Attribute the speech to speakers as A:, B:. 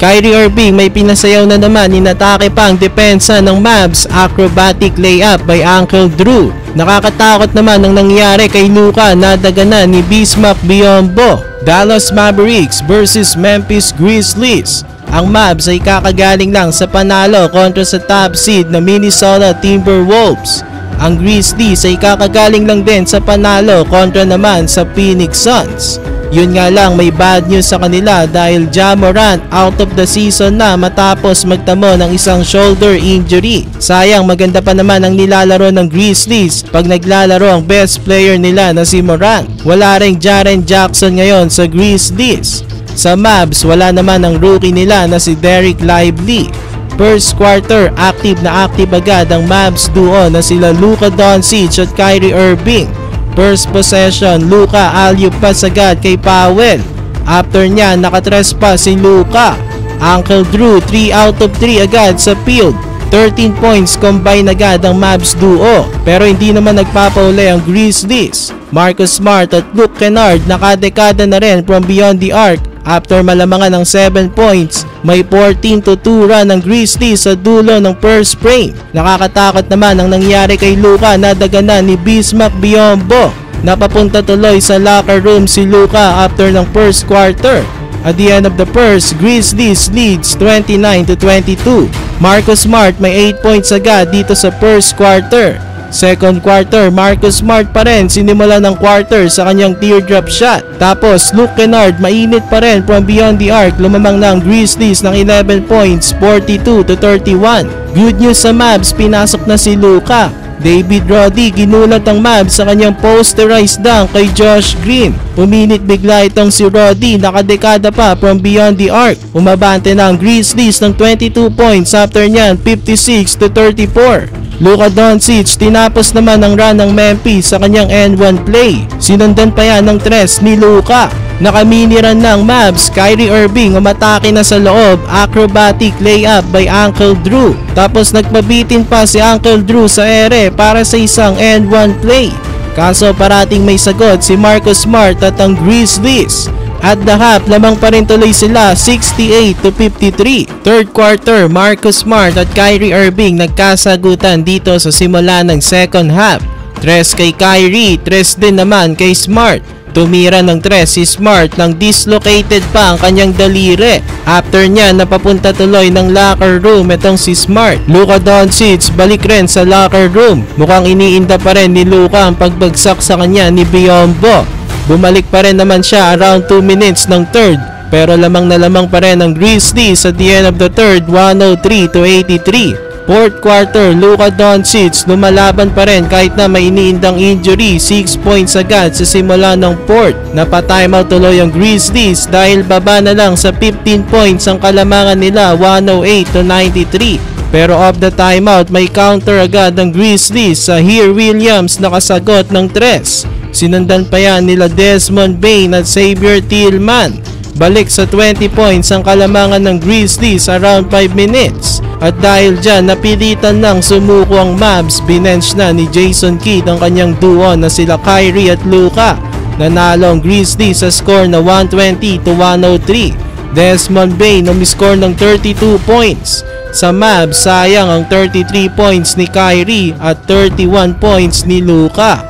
A: Kyrie Irving may pinasayaw na naman, inatake pa ang depensa ng Mavs, acrobatic layup by Uncle Drew. Nakakatakot naman ang nangyari kay Luka, nadaganan ni Bismack Biyombo. Dallas Mavericks versus Memphis Grizzlies. Ang Mavs ay kakagaling lang sa panalo kontra sa top seed na Minnesota Timberwolves. Ang Grizzlies ay kakagaling lang din sa panalo kontra naman sa Phoenix Suns. Yun nga lang, may bad news sa kanila dahil Ja Morant out of the season na matapos magtamo ng isang shoulder injury. Sayang, maganda pa naman ang nilalaro ng Grizzlies pag naglalaro ang best player nila na si Morant. Wala ring Jaren Jackson ngayon sa Grizzlies. Sa Mavs, wala naman ang rookie nila na si Derek Lively. First quarter, active na active agad ang Mavs duo na sila Luka Doncic at Kyrie Irving. First possession, Luka alley-oop pass agad kay Powell. After niya, nakatres pa si Luka. Uncle Drew 3 out of 3 agad sa field. 13 points combine agad ang Mavs duo. Pero hindi naman nagpapauli ang Grizzlies. Marcus Smart at Luke Kennard nakadekada na rin from beyond the arc. After malamangan ng 7 points, may 14-2 run ng Grizzlies sa dulo ng first frame. Nakakatakot naman ang nangyari kay Luka, nadaganan ni Bismack Biyombo. Napapunta tuloy sa locker room si Luka after ng first quarter. At the end of the first, Grizzlies leads 29-22. Marcus Smart may 8 points agad dito sa first quarter. Second quarter, Marcus Smart pa rin sinimula ng quarter sa kanyang teardrop shot. Tapos Luke Kennard mainit pa rin from beyond the arc, lumamang ng Grizzlies ng 11 points, 42-31. Good news sa Mavs, pinasok na si Luka. David Roddy ginulat ang Mavs sa kanyang posterized dunk kay Josh Green. Puminit bigla itong si Roddy, nakadekada pa from beyond the arc. Umabante na ang Grizzlies ng 22 points, after nyan 56-34. Luka Doncic tinapos naman ang run ng Memphis sa kanyang N1 play. Sinundan pa yan ng tres ni Luka. Nakaminiran ng Mavs, Kyrie Irving umatake na sa loob, acrobatic layup by Uncle Drew. Tapos nagpabitin pa si Uncle Drew sa ere para sa isang N1 play. Kaso parating may sagot si Marcus Smart at ang Grizzlies. At the half, lamang pa rin tuloy sila 68-53. Third quarter, Marcus Smart at Kyrie Irving nagkasagutan dito sa simula ng second half. Tres kay Kyrie, tres din naman kay Smart. Tumira ng tres si Smart nang dislocated pa ang kanyang daliri. After niya, napapunta tuloy ng locker room itong si Smart. Luka Doncic balik rin sa locker room. Mukhang iniinda pa rin ni Luka ang pagbagsak sa kanya ni Biyombo. Bumalik pa rin naman siya around 2 minutes ng third, pero lamang na lamang pa rin ang Grizzlies at the end of the third, 103-83. Fourth quarter, Luka Doncic lumalaban pa rin kahit na may iniindang injury, 6 points agad sa simula ng fourth. Napatimeout tuloy ang Grizzlies dahil baba na lang sa 15 points ang kalamangan nila, 108-93. Pero off the timeout, may counter agad ng Grizzlies sa Here Williams nakasagot ng tres. Sinundan pa yan nila Desmond Bane at Xavier Tillman. Balik sa 20 points ang kalamangan ng Grizzlies around 5 minutes. At dahil dyan, napilitan lang sumuko ang Mavs, binench na ni Jason Kidd ang kanyang duo na sila Kyrie at Luka. Nanalo ang Grizzlies sa score na 120-103. Desmond Bane umiscore ng 32 points. Sa Mavs, sayang ang 33 points ni Kyrie at 31 points ni Luka.